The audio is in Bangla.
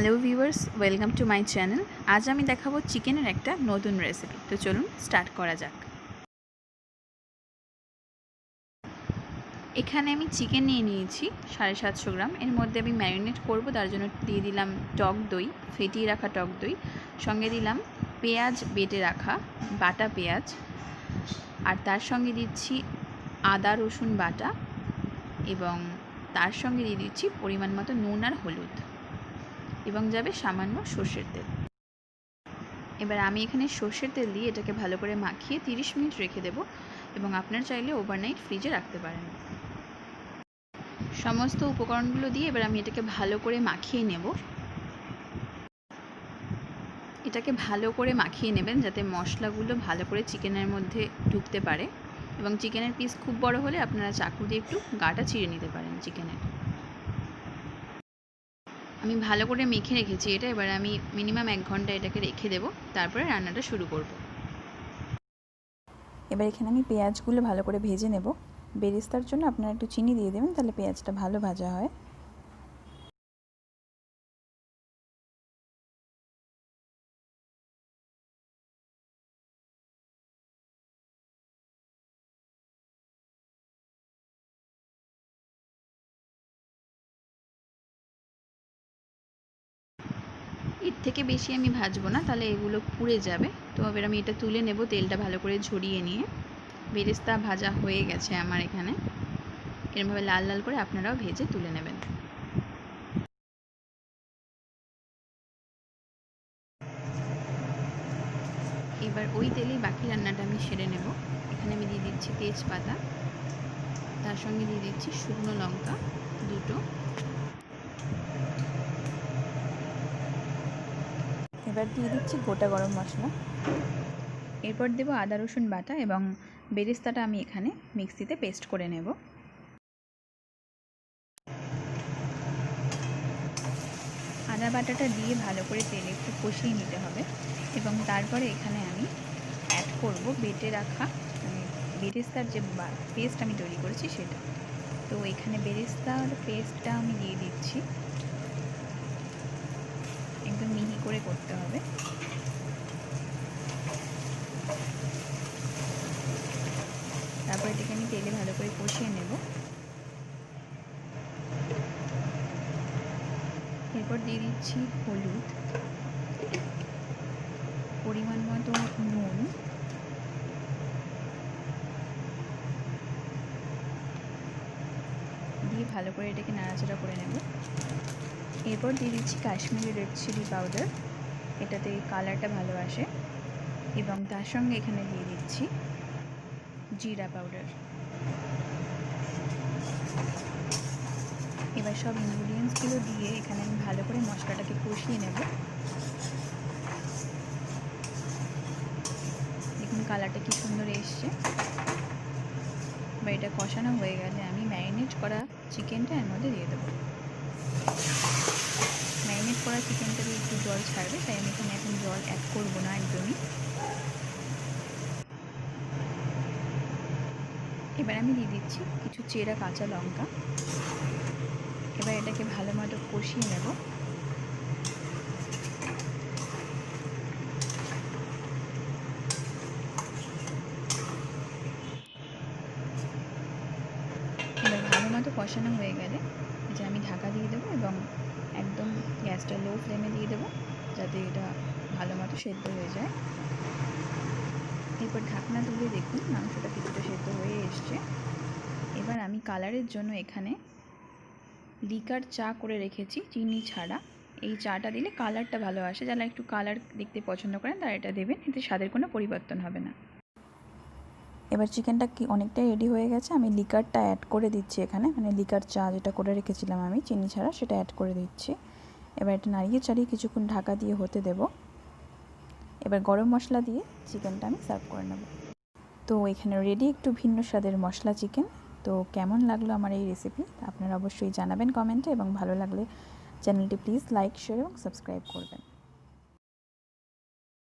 Hello viewers, welcome to my channel. আজ আমি দেখাবো চিকেনের একটা নতুন রেসিপি। তো চলুন স্টার্ট করা যাক। এখানে আমি চিকেন নিয়ে নিয়েছি 750 গ্রাম। এর মধ্যে আমি ম্যারিনেট করব, তার জন্য দিয়ে দিলাম টক দই, ফেটিয়ে রাখা টক দই, সঙ্গে দিলাম পেঁয়াজ বেটে রাখা, বাটা পেঁয়াজ, আর তার সঙ্গে দিচ্ছি আদা রসুন বাটা, এবং তার সঙ্গে দিয়ে দিচ্ছি পরিমাণ মতো নুন আর হলুদ, এবং যাবে সামান্য সর্ষের তেল। এবার আমি এখানে সর্ষের তেল দিয়ে এটাকে ভালো করে মাখিয়ে 30 মিনিট রেখে দেব, এবং আপনার চাইলে ওভারনাইট ফ্রিজে রাখতে পারেন। সমস্ত উপকরণগুলো দিয়ে এবার আমি এটাকে ভালো করে মাখিয়ে নেব। এটাকে ভালো করে মাখিয়ে নেবেন যাতে মশলাগুলো ভালো করে চিকেনের মধ্যে ঢুকতে পারে, এবং চিকেনের পিস খুব বড় হলে আপনারা চাকু দিয়ে একটু গাটা চিড়ে নিতে পারেন চিকেনের। আমি ভালো করে মেখে রেখেছি এটা। এবার আমি মিনিমাম 1 ঘন্টা এটাকে রেখে দেব, তারপরে রান্নাটা শুরু করব। এবার এখানে আমি পেঁয়াজগুলো ভালো করে ভেজে নেব। বেরেস্তার জন্য আপনারা একটু চিনি দিয়ে দেবেন, তাহলে পেঁয়াজটা ভালো ভাজা হয়। এর থেকে বেশি আমি ভাজবো না, তাহলে এগুলো পুড়ে যাবে। তো এবার আমি এটা তুলে নেব, তেলটা ভালো করে ঝরিয়ে নিয়ে। বেরেস্তা ভাজা হয়ে গেছে আমার এখানে। এরকমভাবে লাল লাল করে আপনারাও ভেজে তুলে নেবেন। এবার ওই তেলেই বাকি রান্নাটা আমি সেরে নেব। এখানে আমি দিয়ে দিচ্ছি তেজপাতা, তার সঙ্গে দিয়ে দিচ্ছি শুকনো লঙ্কা 2টো, এবার দিয়ে দিচ্ছি গোটা গরম মশলা। এরপর দেব আদা রসুন বাটা, এবং বেরেস্তাটা আমি এখানে মিক্সিতে পেস্ট করে নেব। আদা বাটাটা দিয়ে ভালো করে তেলে একটু কষিয়ে নিতে হবে, এবং তারপরে এখানে আমি অ্যাড করব বেটে রাখা, মানে বেরেস্তার যে পেস্ট আমি তৈরি করেছি সেটা। তো এখানে বেরেস্তার পেস্টটা আমি দিয়ে দিচ্ছি, একদম মিহি করে করতে হবে। তারপর এটাকে আমি তেলে ভালো করে কষিয়ে নেব। এরপর দিয়ে দিচ্ছি হলুদ, পরিমাণ মতো নুন, দিয়ে ভালো করে এটাকে নাড়াচাড়া করে নেব। এরপর দিয়ে দিচ্ছি কাশ্মীরি রেড চিলি পাউডার, এটাতে কালারটা ভালো আসে, এবং তার সঙ্গে এখানে দিয়ে দিচ্ছি জিরা পাউডার। এবার সব ইনগ্রিডিয়েন্টসগুলো দিয়ে এখানে আমি ভালো করে মশলাটাকে কষিয়ে নেব। দেখুন কালারটা কি সুন্দর এসছে। এবার এটা কষানো হয়ে গেলে আমি ম্যারিনেট করা চিকেনটা এর মধ্যে দিয়ে দেবো। ম্যারিনেট করা চিকেনটা দিয়ে একটু জল ছাড়বে, তাই আমি এখানে এখন জল অ্যাড করবো না একদমই। এবার আমি দিয়ে দিচ্ছি কিছু চেরা কাঁচা লঙ্কা। এবার এটাকে ভালো মতো কষিয়ে নেব। এবার ভালো মতো কষানো হয়ে গেলে এটা আমি ঢাকা দিয়ে দেবো, এবং একদম গ্যাসটা লো ফ্লেমে দিয়ে দেবো, যাতে এটা ভালো মতো সেদ্ধ হয়ে যায়। এরপর ঢাকনা তুলে দেখুন মাংসটা কিছুটা সেদ্ধ হয়ে এসছে। এবার আমি কালারের জন্য এখানে লিকার চা করে রেখেছি, চিনি ছাড়া। এই চাটা দিলে কালারটা ভালো আসে। যারা একটু কালার দেখতে পছন্দ করেন তারা এটা দেবেন, এতে স্বাদের কোনো পরিবর্তন হবে না। এবার চিকেনটা অনেকটাই রেডি হয়ে গেছে। আমি লিকারটা অ্যাড করে দিচ্ছি এখানে, মানে লিকার চা যেটা করে রেখেছিলাম আমি চিনি ছাড়া, সেটা অ্যাড করে দিচ্ছি। এবার এটা নাড়িয়ে চাড়িয়ে কিছুক্ষণ ঢাকা দিয়ে হতে দেব। এবার গরম মশলা দিয়ে চিকেনটা আমি সার্ভ করে নেব। তো এখানে রেডি একটু ভিন্ন স্বাদের মশলা চিকেন। তো কেমন লাগলো আমার এই রেসিপি আপনারা অবশ্যই জানাবেন কমেন্টে, এবং ভালো লাগলে চ্যানেলটি প্লিজ লাইক, শেয়ার এবং সাবস্ক্রাইব করবেন।